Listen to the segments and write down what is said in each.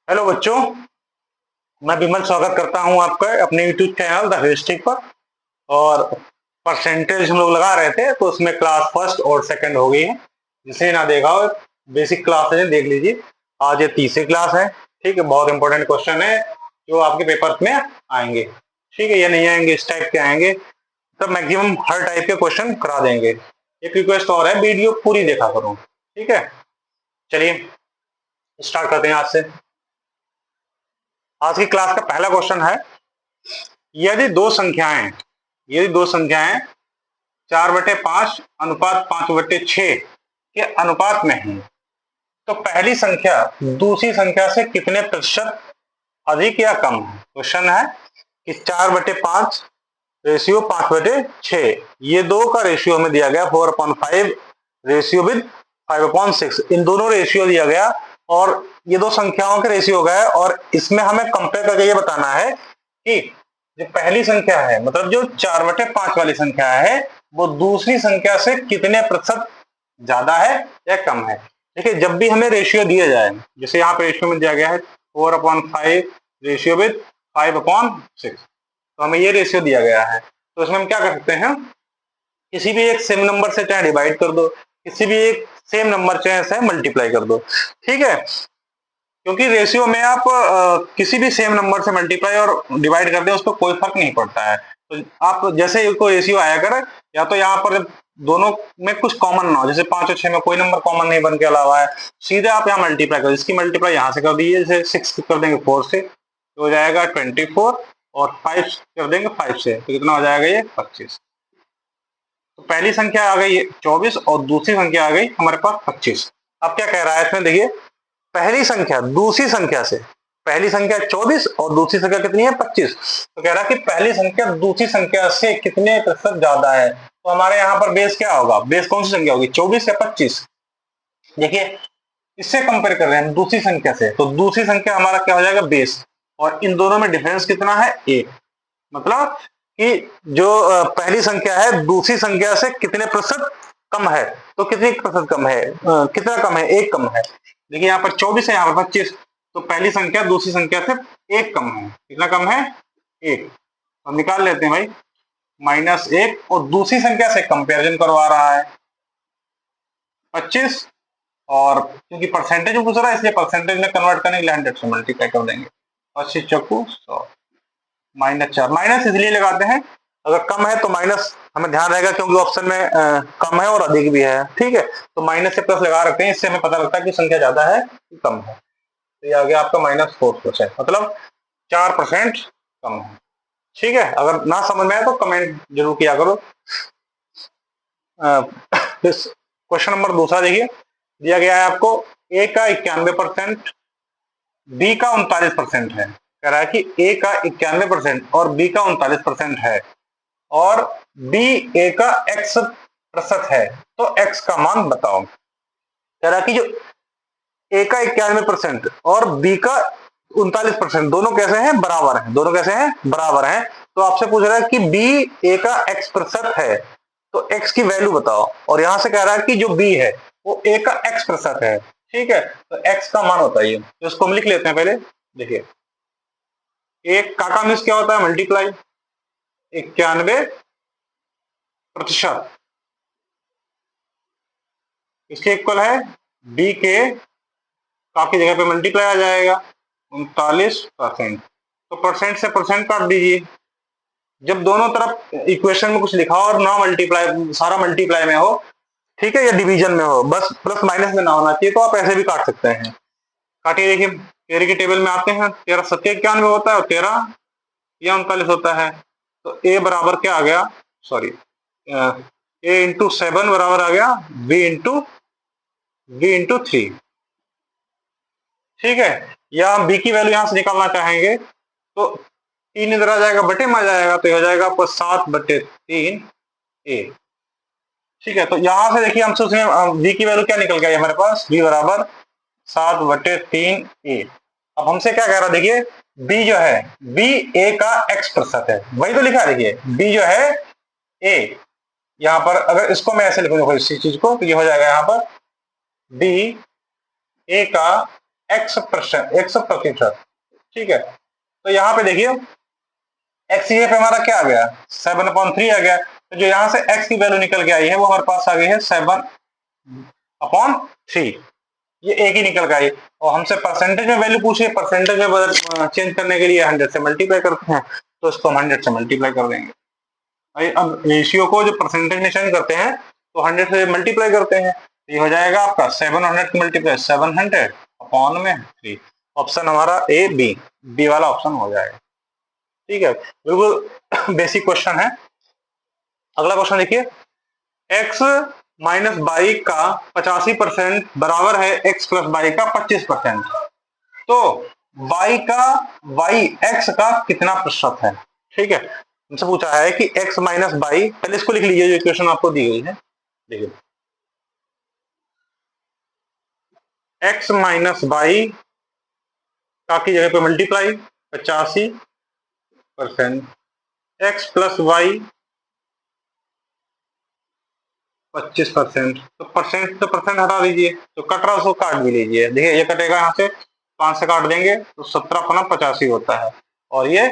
Hello बच्चों, मैं विमल स्वागत करता हूं आपका अपने यूट्यूब चैनल द हेस्टिक पर। और परसेंटेज हम लोग लगा रहे थे तो उसमें क्लास फर्स्ट और सेकंड हो गई है। जिसे ना देखा हो, बेसिक क्लास है, देख लीजिए। आज ये तीसरी क्लास है। ठीक है, बहुत इंपॉर्टेंट क्वेश्चन है जो आपके पेपर में आएंगे। ठीक है, ये नहीं आएंगे, इस टाइप के आएंगे। तब मैक्सिमम हर टाइप के क्वेश्चन करा देंगे। एक रिक्वेस्ट और है, वीडियो पूरी देखा करो। ठीक है, चलिए स्टार्ट करते हैं आज से। आज की क्लास का पहला क्वेश्चन है, यदि दो संख्याएं 4/5 अनुपात 5/6 के अनुपात में है, तो पहली संख्या दूसरी संख्या से कितने प्रतिशत अधिक या कम है। क्वेश्चन है कि 4/5 रेशियो 5/6, ये दो का रेशियो हमें दिया गया 4/5 रेशियो विद 5/6। इन दोनों रेशियो दिया गया और ये दो संख्याओं के रेशियो गए, और इसमें हमें कंपेयर करके ये बताना है कि जो पहली संख्या है, मतलब जो 4/5 वाली संख्या है, वो दूसरी संख्या से कितने प्रतिशत ज्यादा है या कम है। देखिए, जब भी हमें रेशियो दिया जाए, जैसे यहाँ पे रेशियो में दिया गया है 4/5 रेशियो विद 5/6, तो हमें ये रेशियो दिया गया है। तो इसमें हम क्या कर सकते हैं, किसी भी एक सेम नंबर से चाहे डिवाइड कर दो, किसी भी एक सेम नंबर से मल्टीप्लाई कर दो। ठीक है, क्योंकि रेशियो में आप किसी भी सेम नंबर से मल्टीप्लाई और डिवाइड कर दे, उस पर कोई फर्क नहीं पड़ता है। तो आप जैसे कोई रेशियो आया करे, या तो यहाँ पर दोनों में कुछ कॉमन ना हो, जैसे 5 और 6 में कोई नंबर कॉमन नहीं बन के अलावा है, सीधे आप यहाँ मल्टीप्लाई करो। इसकी मल्टीप्लाई यहाँ से कर दीजिए, जैसे 6 कर देंगे 4 से तो हो जाएगा 24, और 5 कर देंगे 5 से तो कितना हो जाएगा, ये 25। तो पहली संख्या आ गई 24 और दूसरी संख्या आ गई हमारे पास 25। अब क्या कह रहा है इसमें, देखिए, पहली संख्या दूसरी संख्या से, पहली संख्या 24 और दूसरी संख्या कितनी है, 25। तो कह रहा है कि पहली संख्या दूसरी संख्या से कितने प्रतिशत ज्यादा है। तो हमारे यहाँ पर बेस क्या होगा, बेस कौन सी संख्या होगी, 24 या 25। देखिए, इससे कंपेयर कर रहे हैं हम दूसरी संख्या से, तो दूसरी संख्या हमारा क्या हो जाएगा, बेस। और इन दोनों में डिफरेंस कितना है, 1। मतलब कि जो पहली संख्या है दूसरी संख्या से कितने प्रतिशत कम है। तो कितने प्रतिशत कम है, कितना कम है, 1 कम है। देखिए, यहाँ पर 24 है, यहाँ पर 25, तो पहली संख्या दूसरी संख्या से 1 कम है। कितना कम है, 1। हम निकाल लेते हैं भाई, -1, और दूसरी संख्या से कंपेरिजन करवा रहा है 25, और क्योंकि परसेंटेज में पूछ रहा है इसलिए परसेंटेज में कन्वर्ट करने के लिए 100 से मल्टीप्लाई कर देंगे। 80 चौकू 100, -4। माइनस इसलिए लगाते हैं, अगर कम है तो माइनस हमें ध्यान रहेगा, क्योंकि ऑप्शन में कम है और अधिक भी है। ठीक है, तो माइनस से प्लस लगा रखते हैं, इससे हमें पता लगता है कि संख्या ज्यादा है कि कम है। तो ये आ गया आपका -4%, मतलब 4% कम है। ठीक है, अगर ना समझ में आए तो कमेंट जरूर किया करो। क्वेश्चन नंबर दूसरा देखिए, दिया गया है आपको, ए का 91%, बी का 39% है। कह रहा है कि ए का 91% और बी का 39% है, और बी ए का x% है, तो x का मान बताओ। कह रहा है कि जो ए का 91% और बी का 39%, दोनों कैसे हैं, बराबर हैं। दोनों कैसे हैं, बराबर हैं। तो आपसे पूछ रहा है कि बी ए का x% है, तो x की वैल्यू बताओ। और यहां से कह रहा है कि जो बी है वो ए का x% है। ठीक है, तो x का मान बताइए। तो इसको हम लिख लेते हैं पहले। देखिए, एक का मीन्स क्या होता है, मल्टीप्लाई। 91% इसके इक्वल है बी के का की जगह पे मल्टीप्लाई आ जाएगा 39%। तो परसेंट से परसेंट काट दीजिए। जब दोनों तरफ इक्वेशन में कुछ लिखा हो और ना मल्टीप्लाई, सारा मल्टीप्लाई में हो, ठीक है, या डिवीजन में हो, बस प्लस माइनस में ना होना चाहिए, तो आप ऐसे भी काट सकते हैं। काटिए, देखिए 13 की टेबल में आते हैं, 13 7 91 होता है और 13 या 39 होता है। तो ए बराबर क्या आ गया, सॉरी, ए इंटू 7 बराबर आ गया बी इंटू 3। ठीक है, या हम बी की वैल्यू यहां से निकालना चाहेंगे तो 3 इधर आ जाएगा, बटे में आ जाएगा, तो हो जाएगा आपको 7/3 ए। ठीक है, तो यहां से देखिए हमसे उसमें बी की वैल्यू क्या निकल गई हमारे पास, बी बराबर 7/3 ए। अब हमसे क्या कह रहा है, देखिए बी जो है, बी ए का x% है, वही तो लिखा है। देखिए बी जो है ए, यहां पर अगर इसको मैं ऐसे लिखूंगा इसी चीज को, तो ये हो जाएगा यहां पर बी ए का 100%। ठीक है, तो यहाँ पे देखिए एक्स पे हमारा क्या आ गया, 7/3 आ गया। तो जो यहाँ से एक्स की वैल्यू निकल के आई है वो हमारे पास आ गई है 7/3। ये एक ही निकल के आई, और हमसे परसेंटेज में वैल्यू पूछी है, परसेंटेज में चेंज करने के लिए 100 से मल्टीप्लाई करते हैं, तो इसको हम 100 से मल्टीप्लाई कर देंगे। अब रेशियो को जो परसेंटेज में चेंज करते हैं तो 100 से मल्टीप्लाई करते हैं, ये हो जाएगा आपका 700 मल्टीप्लाई 700/3। ऑप्शन हमारा बी वाला ऑप्शन हो जाएगा। ठीक है, बिल्कुल बेसिक क्वेश्चन है। अगला क्वेश्चन देखिए, x माइनस बाई का 85% बराबर है x प्लस बाई का 25%। तो y x का कितना प्रतिशत है? ठीक है, हमसे पूछा है कि x माइनस बाई, पहले इसको लिख लीजिए जो इक्वेशन आपको दी गई है। देखिए x माइनस बाई का की जगह पे मल्टीप्लाई 85%, x प्लस वाई 25%। तो परसेंट हटा दीजिए, तो कट रहा उसको काट भी लीजिए। देखिए ये कटेगा यहाँ से, 5 से काट देंगे तो 17×85 होता है, और ये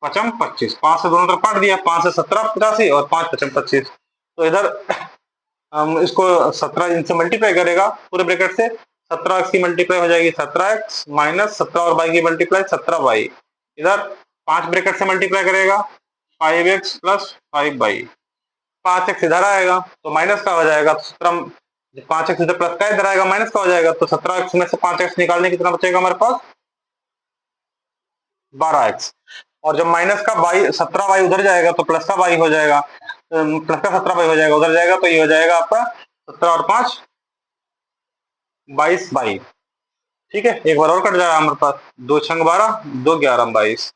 5×25, 5 से दोनों तरफ काट दिया, 5 से 17×85 और 5×25। तो इधर हम इसको 17 इनसे मल्टीप्लाई करेगा पूरे ब्रैकेट से, 17x की मल्टीप्लाई हो जाएगी 17x माइनस 17 और बाई की मल्टीप्लाई 17y। इधर 5 ब्रैकेट से मल्टीप्लाई करेगा 5x प्लस 5y, 5x इधर आएगा तो माइनस का हो जाएगा, तो 17, 5x इधर प्लस का इधर आएगा माइनस का हो जाएगा, तो 17x में से 5x निकालने कितना बचेगा हमारे पास 12x। और जब माइनस का बाई 17y उधर जाएगा तो प्लस का बाई हो जाएगा, प्लस का 17y हो जाएगा उधर जाएगा, तो ये हो जाएगा आपका 17 और 5 22y। ठीक है, एक बार और कट जाएगा हमारे पास, 2×6 12, 2×11 22।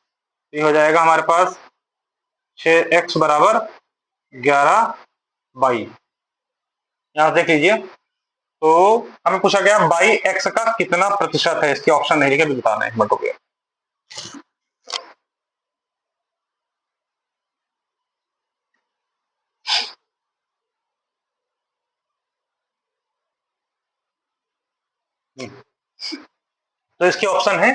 ये हो जाएगा हमारे पास 6x बराबर 11y। यहां देख लीजिए, तो हमें पूछा गया बाई एक्स का कितना प्रतिशत है, इसके ऑप्शन नहीं लिखे, बताना है, 1 मिनट हो गया। तो इसके ऑप्शन है,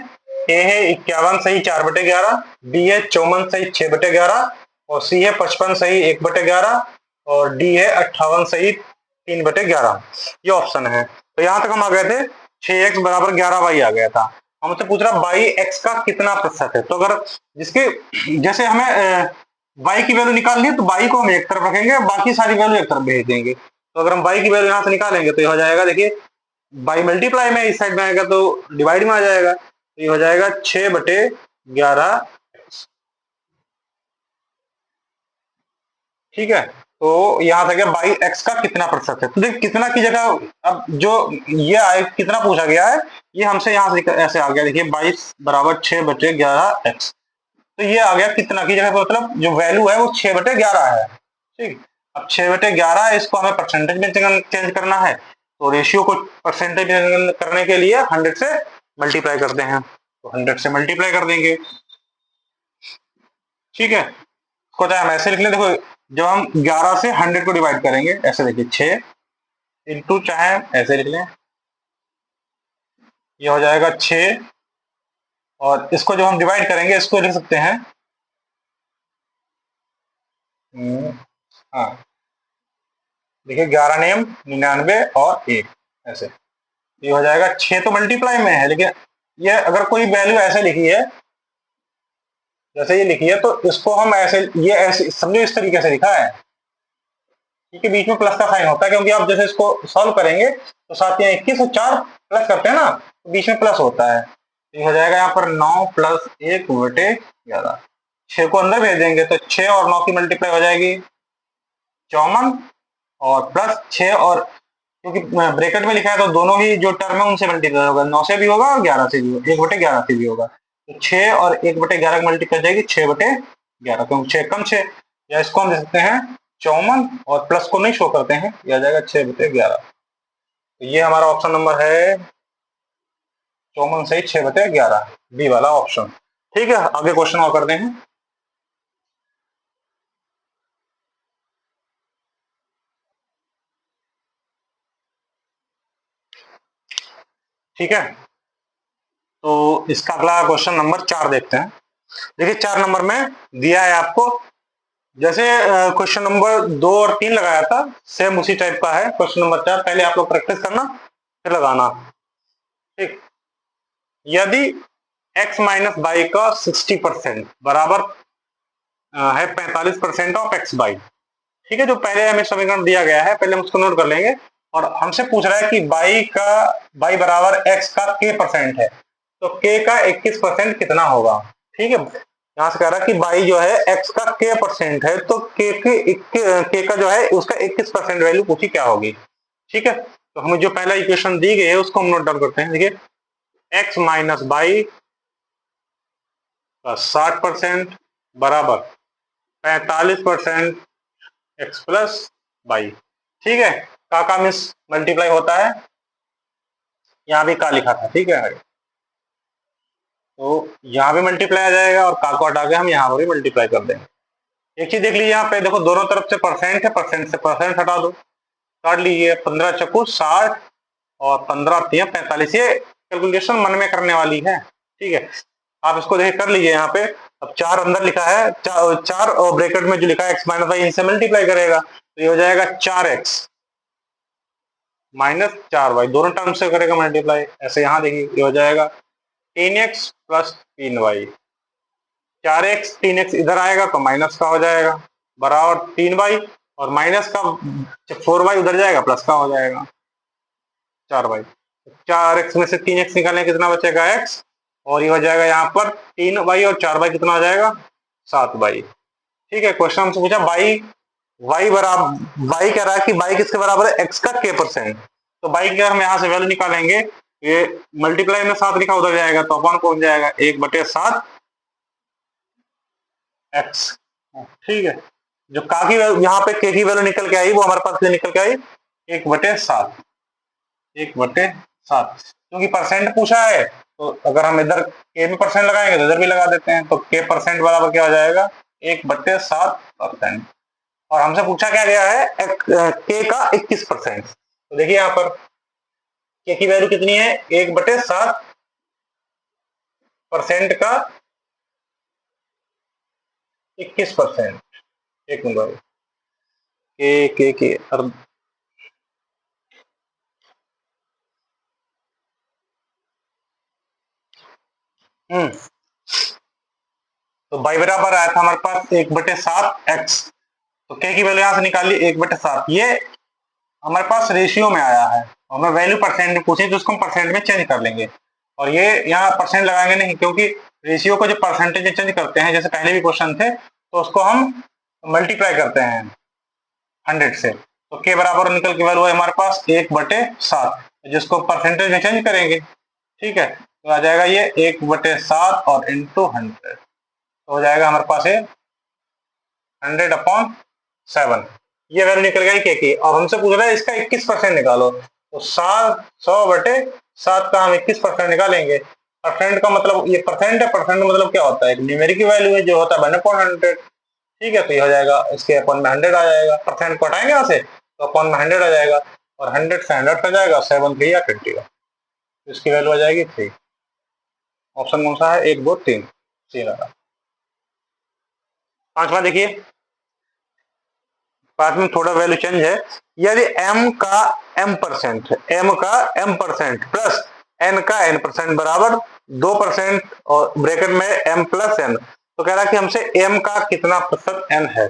ए है 51 सही 4/11, बी है 54 सही 6/11, और सी है 55 सही 1/11, और डी है 58 सही 3/11। ये ऑप्शन है। तो यहां तक हम आ गए थे, 6x बराबर 11y आ गया था। हमसे पूछ रहा बाई एक्स का कितना प्रतिशत है, तो अगर जिसके जैसे हमें बाई की वैल्यू निकालनी है तो बाई को हम एक तरफ रखेंगे, बाकी सारी वैल्यू एक तरफ भेज देंगे। तो अगर हम बाई की वैल्यू यहाँ से निकालेंगे तो ये हो जाएगा, देखिए बाई मल्टीप्लाई में इस साइड में आएगा तो डिवाइड में आ जाएगा, तो ये हो जाएगा 6/11। ठीक है, तो यहां था क्या बाई एक्स का कितना प्रतिशत है, तो देखिए कितना की जगह अब जो ये आए कितना पूछा गया है, ये हमसे यहाँ से ऐसे आ गया, देखिए 22 बराबर 6/11x। तो ये आ गया कितना की जगह, मतलब जो वैल्यू है वो 6/11 है। ठीक, अब 6/11 है, इसको हमें परसेंटेज में चेंज करना है, तो रेशियो को परसेंटेज में करने के लिए 100 से मल्टीप्लाई करते हैं, तो 100 से मल्टीप्लाई कर देंगे। ठीक है, इसको चाहे हम ऐसे लिख लें, देखो जब हम 11 से 100 को डिवाइड करेंगे ऐसे, देखिए 6 इंटू, चाहे ऐसे लिख लें, ये हो जाएगा 6, और इसको जब हम डिवाइड करेंगे इसको लिख सकते हैं, हाँ देखिए 11 नेम 99 और 1 ऐसे, ये हो जाएगा 6 तो मल्टीप्लाई में है, लेकिन ये अगर कोई वैल्यू ऐसे लिखी है, जैसे ये लिखी है, तो इसको हम ऐसे, ये ऐसे समझो इस तरीके से लिखा है, क्योंकि बीच में प्लस का साइन होता है, क्योंकि आप जैसे इसको सॉल्व करेंगे तो साथ में 21 और 4 प्लस करते हैं ना, तो बीच में प्लस होता है, तो ये हो जाएगा यहाँ पर 9 प्लस 1/11। 6 को अंदर भेज देंगे तो 6 और 9 की मल्टीप्लाई हो जाएगी 54, और प्लस 6, और क्योंकि ब्रैकेट में लिखा है तो दोनों ही जो टर्म है उनसे मल्टीप्लाई होगा, 9 से भी होगा और 11 से भी होगा, 1/11 से भी होगा, तो 6 और 1/11 की मल्टीप्लाई हो जाएगी 6/11, क्योंकि 6 कम 6, या इसको हम दे सकते हैं 54, और प्लस को नहीं शो करते हैं, यह आ जाएगा 6/11। तो ये हमारा ऑप्शन नंबर है 54 सही 6/11, बी वाला ऑप्शन। ठीक है, आगे क्वेश्चन और करते हैं। ठीक है, तो इसका अगला क्वेश्चन नंबर 4 देखते हैं। देखिए 4 नंबर में दिया है आपको, जैसे क्वेश्चन नंबर 2 और 3 लगाया था, सेम उसी टाइप का है क्वेश्चन नंबर 4। पहले आप लोग प्रैक्टिस करना फिर लगाना, ठीक। यदि x माइनस वाई का 60% बराबर है 45% ऑफ एक्स बाई, ठीक है। जो पहले हमें समीकरण दिया गया है पहले हम उसको नोट कर लेंगे। और हमसे पूछ रहा है कि y बराबर x का k% है, तो k का 21% कितना होगा, ठीक है। यहाँ से कह रहा है कि y जो है x का k% है, तो k का जो है उसका 21% वैल्यू पूछी क्या होगी, ठीक है। तो हमें जो पहला इक्वेशन दी गई है उसको हम नोट डाउन करते हैं। देखिए x माइनस बाई का 60% बराबर 45% एक्स प्लस बाई, ठीक है। का मिस मल्टीप्लाई होता है, यहाँ भी का लिखा था, ठीक है। तो यहाँ भी मल्टीप्लाई आ जाएगा और का को हटा के हम यहाँ पर भी मल्टीप्लाई कर देंगे। एक चीज देख लीजिए, यहाँ पे देखो दोनों तरफ से परसेंट है, परसेंट से परसेंट हटा दो, काट लीजिए। 15 चक्कू 60 और 15 तिया 45। ये कैलकुलेशन मन में करने वाली है, ठीक है। आप इसको देखिए कर लीजिए यहाँ पे। अब 4 अंदर लिखा है, 4 और ब्रैकेट में जो लिखा है एक्स माइनस वाई, इनसे मल्टीप्लाई करेगा तो ये हो जाएगा 4x माइनस 4y, दोनों टर्म से करेगा मल्टीप्लाई। ऐसे यहाँ देखिए ये हो जाएगा 3x plus 3y। 4x 3x इधर आएगा तो माइनस का हो जाएगा बराबर 3y, और माइनस का 4y उधर जाएगा प्लस का हो जाएगा 4y। 4x में से 3x निकालें कितना बचेगा x, और ये हो जाएगा यहाँ पर 3y और 4y कितना हो जाएगा 7y, ठीक है। क्वेश्चन हमसे पूछा y बराबर, y कह रहा है कि y किसके बराबर है, x का k%। तो y की हम यहाँ से वैल्यू निकालेंगे, ये मल्टीप्लाई में 7 लिखा उधर जाएगा तो अपन पहुंच जाएगा 1/7 x, ठीक है। जो का की यहाँ पे k की वैल्यू निकल के आई वो हमारे पास निकल के आई 1/7, 1/7। क्योंकि परसेंट पूछा है तो अगर हम इधर k में परसेंट लगाएंगे तो इधर भी लगा देते हैं, तो k परसेंट बराबर क्या हो जाएगा 1/7%। और हमसे पूछा क्या गया है k का 21%। तो देखिए यहाँ पर k की वैल्यू कितनी है 1/7% का 21%। एक मिनट, के तो y बराबर आया था हमारे पास 1/7x, तो k की वैल्यू यहां से निकाली 1/7। ये हमारे पास रेशियो में आया है, हमें वैल्यू परसेंट में पूछे तो उसको हम परसेंट में चेंज कर लेंगे। और ये यहाँ परसेंट लगाएंगे नहीं, क्योंकि रेशियो को जो परसेंटेज में चेंज करते हैं, जैसे पहले भी क्वेश्चन थे, तो उसको हम मल्टीप्लाई करते हैं 100 से। तो k बराबर निकल के वैल्यू है हमारे पास 1/7, जिसको परसेंटेज में चेंज करेंगे, ठीक है। तो आ जाएगा ये 1/7 और इंटू 100, तो हो जाएगा हमारे पास ये 100/7। ये वैल्यू निकल गई के की। अब हमसे पूछ रहा है इसका 21% निकालो, तो 100/7 का हम 21% निकालेंगे। परसेंट का मतलब ये परसेंट है, परसेंट का मतलब क्या होता है, एक न्यूमेरिक की वैल्यू है जो होता है 1/100, ठीक है। तो ये हो जाएगा इसके अपन में 100 आ जाएगा, परसेंट को हटाएंगे यहाँ से तो अपन में 100 आ जाएगा, और 100 से 100 हो जाएगा 7 3 या 20 का, इसकी वैल्यू आ जाएगी 3। ऑप्शन कौन सा है, 1 2 3 3 आ रहा। पांचवा देखिए, पांच में थोड़ा वैल्यू चेंज है। यदि m का m% प्लस n का n% बराबर 2% और ब्रैकेट में m प्लस n, तो कह रहा है कि हमसे m का कितना प्रतिशत n है,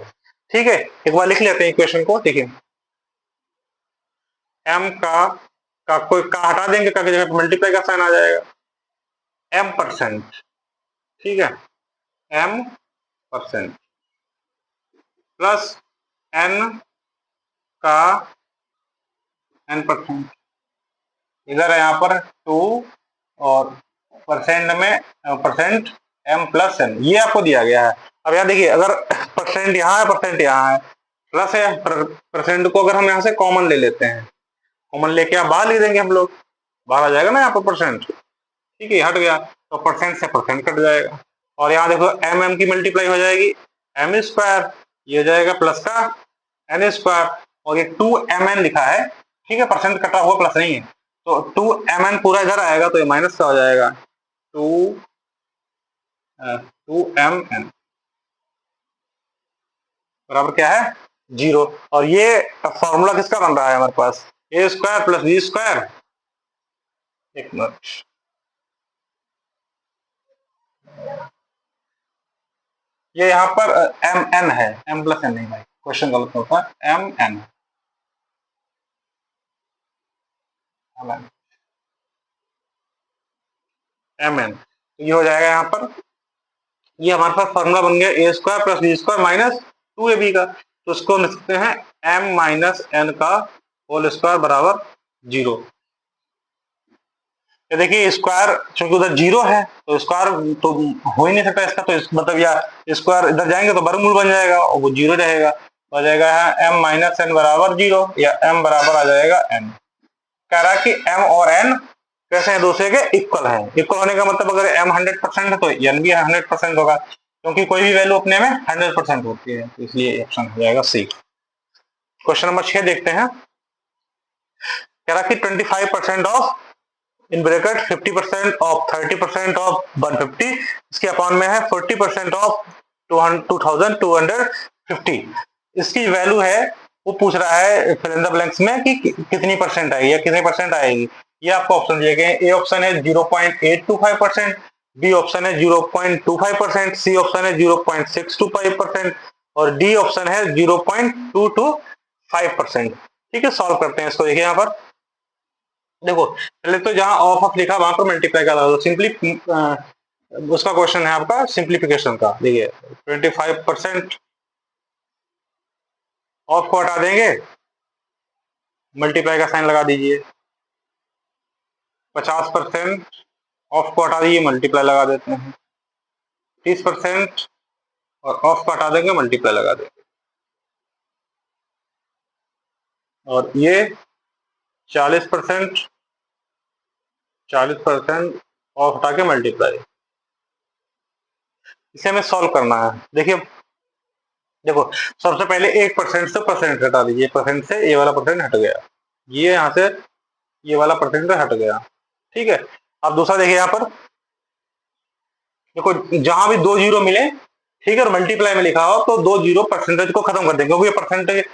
ठीक है। एक बार लिख लेते हैं इक्वेशन को। देखिए m का कोई का हटा देंगे, का की जगह पे मल्टीप्लाई का साइन आ जाएगा, m%, ठीक है, m% प्लस n का n%, इधर है यहाँ पर 2 और परसेंट में परसेंट m प्लस n, ये आपको दिया गया है। अब यहाँ देखिए अगर परसेंट यहाँ है परसेंट यहाँ है, प्लस है, परसेंट को अगर हम यहाँ से कॉमन ले लेते हैं, कॉमन लेके आप बाहर ले देंगे हम लोग, बाहर आ जाएगा ना यहाँ पर परसेंट, ठीक है, हट गया तो परसेंट से परसेंट कट जाएगा। और यहाँ देखो m की मल्टीप्लाई हो जाएगी m², ये हो जाएगा प्लस का n², और ये 2mn लिखा है, ठीक है, परसेंट कटा हुआ प्लस नहीं है, तो 2mn पूरा इधर आएगा तो ये माइनस का हो जाएगा, 2mn बराबर क्या है 0। और ये फॉर्मूला किसका बन रहा है हमारे पास, ए स्क्वायर प्लस बी स्क्वायर। एक मिनट, ये यहाँ पर एम एन है, एम प्लस एन नहीं भाई, क्वेश्चन गलत होता है, एम एन एम एन, तो ये हो जाएगा यहाँ पर, ये हमारे पास फॉर्मूला बन गया A square plus B square minus 2ab का, तो उसको हम लिख सकते हैं m माइनस एन का होल स्क्वायर बराबर 0। ये देखिए स्क्वायर चूंकि उधर 0 है तो स्क्वायर तो हो ही नहीं सकता इसका, तो मतलब या स्क्वायर इधर जाएंगे तो वर्गमूल बन जाएगा और वो 0 रहेगा, तो आ जाएगा m माइनस एन बराबर 0 या m बराबर आ जाएगा n। कह रहा है कि m और n कैसे हैं, दूसरे के इक्वल है। इक्वल होने का मतलब अगर m 100% है तो n भी 100% होगा, क्योंकि कोई भी वैल्यू अपने में 100% होती है, तो इसलिए ऑप्शन हो जाएगा सी। क्वेश्चन नंबर 6 देखते हैं। कह रहा कि 25% of in bracket 50% of 30% of 150, इसके अपॉन में है 40% ऑफ 2250। इसकी वैल्यू है, वो पूछ रहा है फिल इन द ब्लैंक्स में कि कितनी परसेंट आएगी या कितने परसेंट आएगी। ये आपको ऑप्शन दिए गए, ए ऑप्शन है 0.825%, बी ऑप्शन है 0.25%, सी ऑप्शन है 0.625% और डी ऑप्शन है 0.225%। ठीक है, सॉल्व करते हैं इसको। देखिए यहाँ पर देखो, पहले तो जहां ऑफ लिखा वहां पर मल्टीप्लाई का लगा दो, सिंपली उसका क्वेश्चन है आपका सिंप्लीफिकेशन का। देखिए 25% ऑफ को हटा देंगे, मल्टीप्लाई का साइन लगा दीजिए। 50% ऑफ को हटा दीजिए, मल्टीप्लाई लगा देते हैं। 30% और ऑफ को हटा देंगे, मल्टीप्लाई लगा देंगे। और ये 40% ऑफ हटा के मल्टीप्लाई, इसे हमें सॉल्व करना है। देखिए देखो, सबसे पहले 1% से परसेंट हटा दीजिए, परसेंट से ये वाला परसेंट हट गया, ये यहाँ से ये वाला परसेंट हट गया। ठीक है, अब दूसरा देखिए यहाँ पर, देखो जहां भी 2 जीरो मिले, ठीक है, और मल्टीप्लाई में लिखा हो तो 2 जीरो परसेंटेज को खत्म कर देंगे, क्योंकि ये परसेंटेज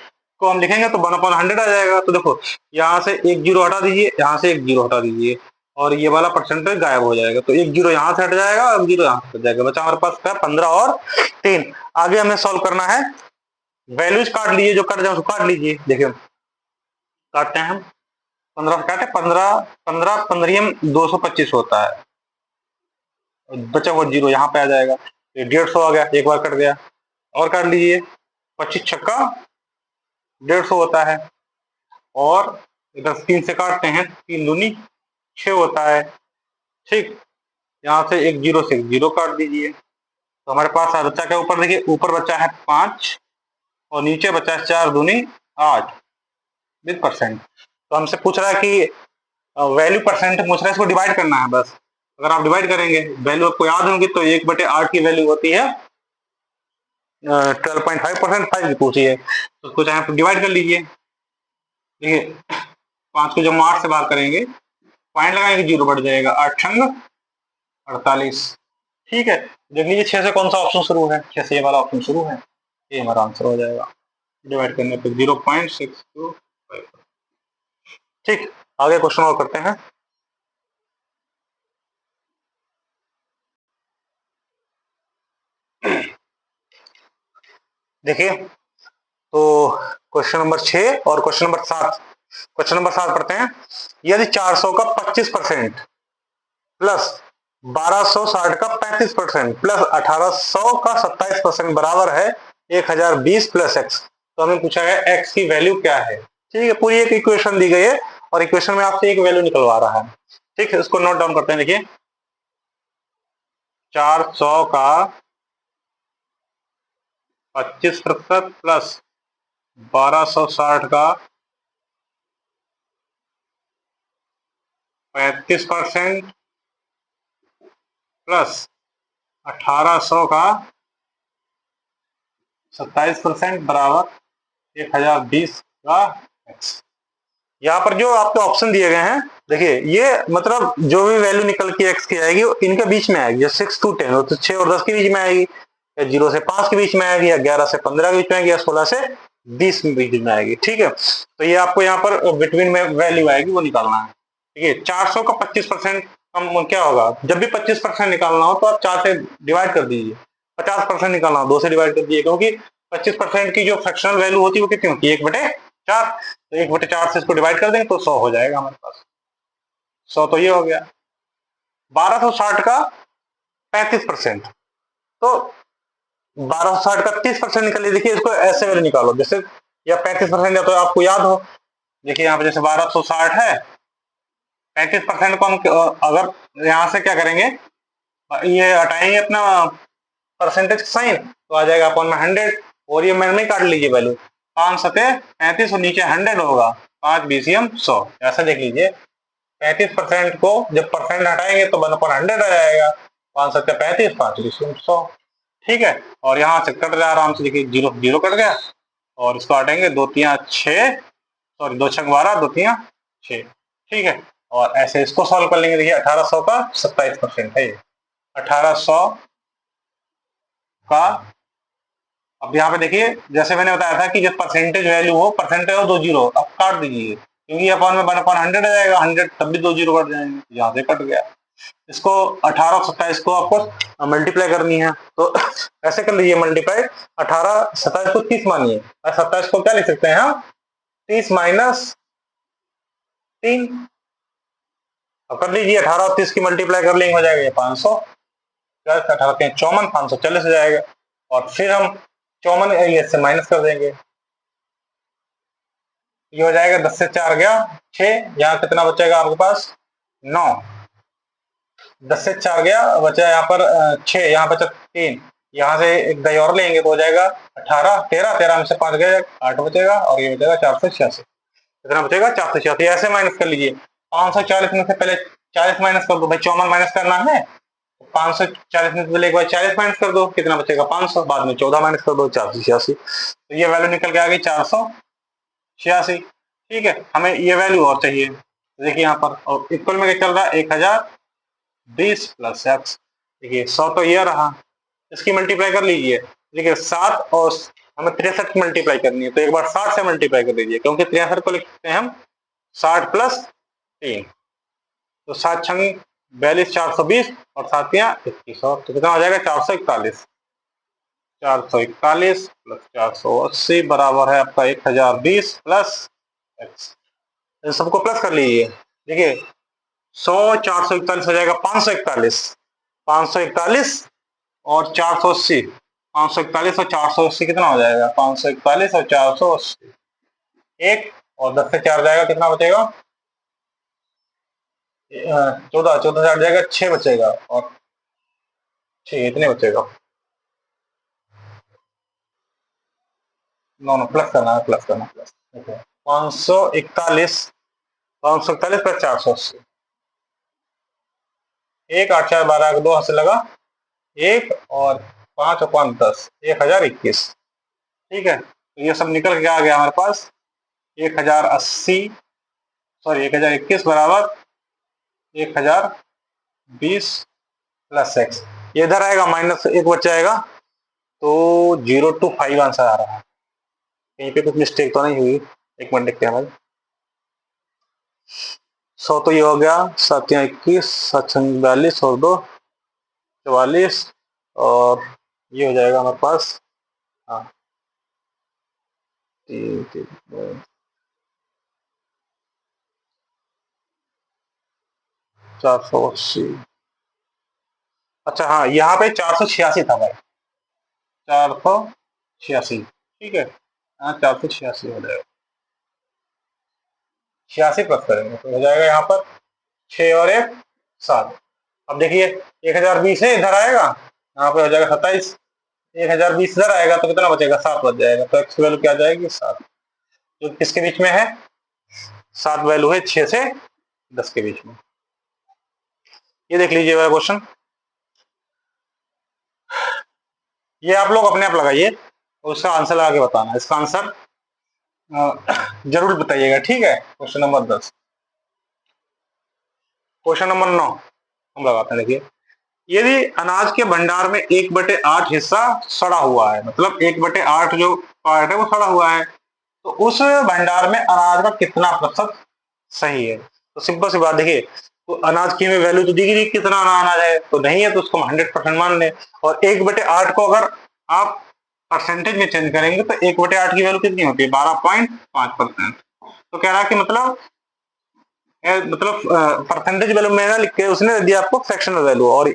को हम लिखेंगे तो 1/100 आ जाएगा। तो देखो यहाँ से 1 जीरो हटा दीजिए, यहाँ से 1 जीरो हटा दीजिए और ये वाला परसेंटेज गायब हो जाएगा, तो 1 जीरो यहाँ से हट जाएगा और 1 जीरो यहाँ से हट जाएगा, बचा हमारे पास क्या 15 और 3। आगे हमें सॉल्व करना है, वैल्यूज काट लीजिए, जो कट जाए उसको काट लीजिए। देखिए काटते हैं हम, 15 काटे, 15 15 15 225 होता है, बचा हुआ जीरो यहाँ पे आ जाएगा, ये 150 आ गया, एक बार कट गया। और काट लीजिए, 25 छक्का 150 होता है, और इधर 3 से काटते हैं, 3 दूनी 6 होता है। ठीक, यहाँ से एक जीरो से एक जीरो काट दीजिए, तो हमारे पास बच्चा क्या, ऊपर देखिए, ऊपर बच्चा है 5 और नीचे बच्चा है 4 दूनी 8 विद परसेंट। तो हमसे पूछ रहा है कि वैल्यू परसेंट पूछ रहा है, इसको डिवाइड करना है बस। अगर आप डिवाइड करेंगे, वैल्यू आपको याद होगी, तो 1/8 की वैल्यू होती है 12.5%, 5 की पूछी है, तो उसको चाहे डिवाइड कर लीजिए। देखिए 5 को जब हम 8 से बात करेंगे, पॉइंट लगाएंगे, जीरो बढ़ जाएगा, 8 छंग 48। ठीक है, देख लीजिए 6 से कौन सा ऑप्शन शुरू है, 6 से ये वाला ऑप्शन शुरू है, ये हमारा आंसर हो जाएगा। डिवाइड करने पे 0.625। ठीक, आगे क्वेश्चन और करते हैं। देखिए तो क्वेश्चन नंबर 6 और क्वेश्चन नंबर 7, क्वेश्चन नंबर 7 पढ़ते हैं। यदि 400 का 25% प्लस 1260 का 35% प्लस 1800 का 27% बराबर है 1020 प्लस एक्स, तो हमें पूछा गया एक्स की वैल्यू क्या है। ठीक है, पूरी एक इक्वेशन दी गई है और इक्वेशन में आपसे एक वैल्यू निकलवा रहा है। ठीक है, इसको नोट डाउन करते हैं। देखिए 400 का 25% प्लस 1260 का 35% प्लस 1800 का 27% बराबर 1020 का एक्स। यहाँ पर जो आपको ऑप्शन दिए गए हैं, देखिए ये मतलब जो भी वैल्यू निकल के एक्स की आएगी वो इनके बीच में आएगी, जैसे 6 to 10 तो 6 और 10 के बीच में आएगी, या 0 से 5 के बीच में आएगी, या 11 से 15 के बीच में आएगी, या 16 से 20 के बीच में आएगी। ठीक है, तो ये आपको यहाँ पर बिटवीन में वैल्यू आएगी वो निकालना है। ठीक है, 400 का 25% कम क्या होगा, जब भी 25% निकालना हो तो आप 4 से डिवाइड कर दीजिए, 50% निकालना हो 2 से डिवाइड कर दीजिए, क्योंकि 25% की जो फ्रैक्शनल वैल्यू होती है वो कितनी होती है, 1/4। तो 1/4 से इसको डिवाइड कर देंगे तो 100 हो जाएगा हमारे पास। 100 तो ये हो गया। 1260 का 35%, तो 1260 का 30% निकालिए। देखिए इसको ऐसे वैल्यू निकालो, जैसे या 35% या तो आपको याद हो, देखिए यहाँ पे जैसे 1260 है, 35% को हम अगर यहाँ से क्या करेंगे, ये हटाएंगे अपना परसेंटेज साइन, तो आ जाएगा अपन में 100, और ये मैंने काट लीजिए वैल्यू, 5 सते 35 और नीचे 100 होगा, 5 BCM 100, ऐसा देख लीजिए। 35% को जब परसेंट हटाएंगे तो 1/100 आ जाएगा, 5 सत्या 35, 5 BCM 100। ठीक है, और यहाँ से कट जाए आराम से, देखिए 0 0 कट गया, और इसको हटाएंगे 2 3 6, सॉरी 2 6 12, 2 3 6। ठीक है, और ऐसे इसको सॉल्व कर लेंगे। देखिए 1800 का 27% है ये, 1800 का, अब यहाँ पे देखिए जैसे मैंने बताया था कि जब परसेंटेज वैल्यू हो, परसेंटेज हो 2 जीरो, अब काट दीजिए, क्योंकि अपॉन में 1/100 आ जाएगा, 100 तब भी 2 जीरो कट जाएंगे, यहाँ से कट गया। इसको 18 और 27 को आपको मल्टीप्लाई करनी है, तो ऐसे कर लीजिए मल्टीप्लाई, 18 27 को 30 मानिए, और 27 को क्या लिख सकते हैं हम, 30 माइनस 3। अब कर लीजिए 18 और 30 की मल्टीप्लाई कर लेंगे, हो जाएगा ये 500, 18 के 54, 540 हो जाएगा, और फिर हम 54 ये से माइनस कर देंगे, ये हो जाएगा 10 से 4 गया 6, यहाँ कितना बचेगा आपके पास 9, 10 से 4 गया, बचा यहाँ पर 6, यहाँ बचा 3, यहाँ से एक दही और लेंगे तो हो जाएगा 18, 13, 13 में से 5 गया 8 बचेगा, और ये बचेगा 486। कितना बचेगा 486, ऐसे माइनस कर लीजिए। 540 में से पहले 40 माइनस कर दो भाई, 54 माइनस करना है, 540 में से पहले एक बार 40 माइनस कर दो, कितना बचेगा 500, बाद में 14 माइनस कर दो 486, तो ये वैल्यू निकल के आ गई 486। ठीक है, हमें ये वैल्यू और चाहिए, देखिए यहाँ पर, और इक्वल में क्या चल रहा है, 1020 प्लस एक्स। देखिए 100 तो ये रहा, इसकी मल्टीप्लाई कर लीजिए। देखिए 7 और हमें 63 की मल्टीप्लाई करनी है, तो एक बार 60 से मल्टीप्लाई कर लीजिए, क्योंकि 63 को लिखते हैं हम 60 प्लस 3, तो 7 छंग 42, 420, और 7 21, और तो कितना हो जाएगा 441, 441 प्लस 480 बराबर है आपका 1020 प्लस एक्स। इन सबको प्लस कर लीजिए। देखिए 100 441 हो जाएगा 541, 541 और 480, 541 और 480 कितना हो जाएगा, 541 और 480, एक, और 10 से 4 जाएगा कितना बचेगा, 14, 14 से 8 जाएगा 6 बचेगा, और 6 इतने बचेगा, नो नो प्लस करना है, प्लस करना, प्लस। 541, 541 प्लस 480, 1 8 4 12 2 हाथ से लगा 1, और 5 और 5 10, 1021। ठीक है, तो ये सब निकल के आ गया हमारे पास 1080, सॉरी 1021 बराबर 1020 प्लस एक्स। ये इधर आएगा माइनस 1 बच जाएगा, तो 025 आंसर आ रहा है। कहीं पे कुछ मिस्टेक तो नहीं हुई, एक मिनट देखते हैं भाई। 100 तो ये हो गया, 7 या 21, 7 42 और 2 44, और ये हो जाएगा हमारे पास, हाँ 480, अच्छा हाँ यहाँ पे 486 था भाई, 486। ठीक है, हाँ 486 हो जाएगा, 86 प्लस करेंगे तो हो जाएगा यहाँ पर 6 और 1 7। अब देखिए 1020 है इधर आएगा, यहाँ पे हो जाएगा 27, 1020 इधर आएगा तो कितना बचेगा 7 बच जाएगा, तो एक्स वैल्यू क्या आ जाएगी 7, जो किसके बीच में है, 7 वैल्यू है 6 से 10 के बीच में। ये देख लीजिए वाला क्वेश्चन, ये आप लोग अपने आप लगाइए और उसका आंसर लगा के बताना। इसका आंसर जरूर बताइएगा, ठीक है। Question number 10। क्वेश्चन नंबर 9 हम लगाते हैं, देखिए। यदि अनाज के भंडार में 1/8 हिस्सा सड़ा हुआ है, मतलब 1/8 जो पार्ट है वो सड़ा हुआ है, तो उस भंडार में अनाज का कितना प्रतिशत सही है? तो सिंपल सी बात, देखिए, तो अनाज की हमें वैल्यू तो दी गई कितना अनाज है, तो नहीं है तो उसको हम 100% मान लें। और 1/8 को अगर आप परसेंटेज में चेंज करेंगे तो 1/8 की वैल्यू कितनी होती है? 12.5%। तो कह रहा है कि मतलब परसेंटेज वैल्यू में ना लिख के उसने दिया आपको फ्रैक्शनल वैल्यू, और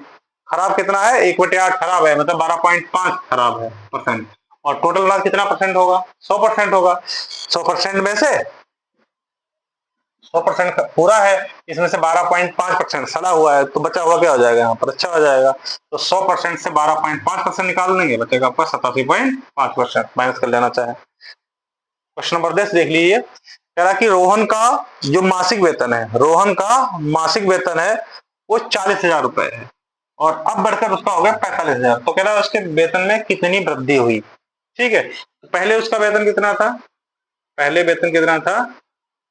खराब कितना है? 1/8 खराब है, मतलब 12.5 खराब है परसेंट। और टोटल अनाज कितना परसेंट होगा? 100% होगा। 100% में से 100% पूरा है, इसमें से 12.5% सड़ा हुआ है, तो बचा हुआ क्या हो जाएगा यहाँ पर? अच्छा हो जाएगा। तो 100% से 12.5% निकाल देंगे, बचेगा आपका 87.5%, माइनस कर लेना चाहे। क्वेश्चन नंबर 10 देख लीजिए। कह रहा कि रोहन का जो मासिक वेतन है, रोहन का मासिक वेतन है वो 40,000 रुपए है, और अब बढ़कर उसका हो गया 45,000। तो कह रहा है उसके वेतन में कितनी वृद्धि हुई? ठीक है, तो पहले उसका वेतन कितना था? पहले वेतन कितना था?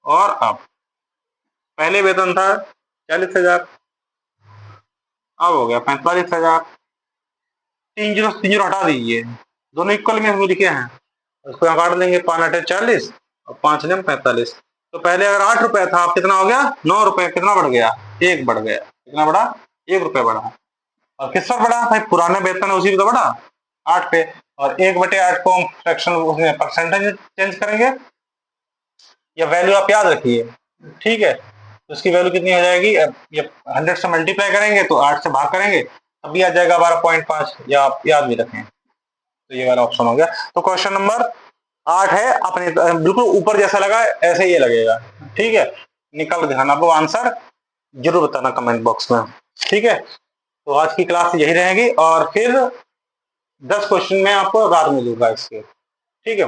और अब पहले वेतन था 40,000, अब हो गया 45,000। 3 जीरो हटा दीजिए, दोनों इक्वल में हम लिखे हैं, उसको यहाँ काट देंगे। 5 8 40 और 5 9 45। तो पहले अगर 8 रुपए था, अब कितना हो गया? 9 रुपए। कितना बढ़ गया? 1 बढ़ गया। कितना बढ़ा? 1 रुपए बढ़ा। और किस पर बढ़ा भाई? पुराने वेतन है उसी पे तो बढ़ा, 8 पे। और 1/8 को हम फ्रैक्शन उसमें परसेंटेज चेंज करेंगे, या वैल्यू आप याद रखिए, ठीक है। तो उसकी वैल्यू कितनी हो जाएगी? अब ये 100 से मल्टीप्लाई करेंगे तो 8 से भाग करेंगे, तब भी आ जाएगा 12.5, या आप याद भी रखें। तो ये वाला ऑप्शन हो गया। तो क्वेश्चन नंबर 8 है, अपने बिल्कुल ऊपर जैसा लगा ऐसे ये लगेगा, ठीक है। निकल दिखाना, आपको आंसर जरूर बताना कमेंट बॉक्स में, ठीक है। तो आज की क्लास यही रहेगी, और फिर 10 क्वेश्चन में आपको रात में दूंगा इसके, ठीक है।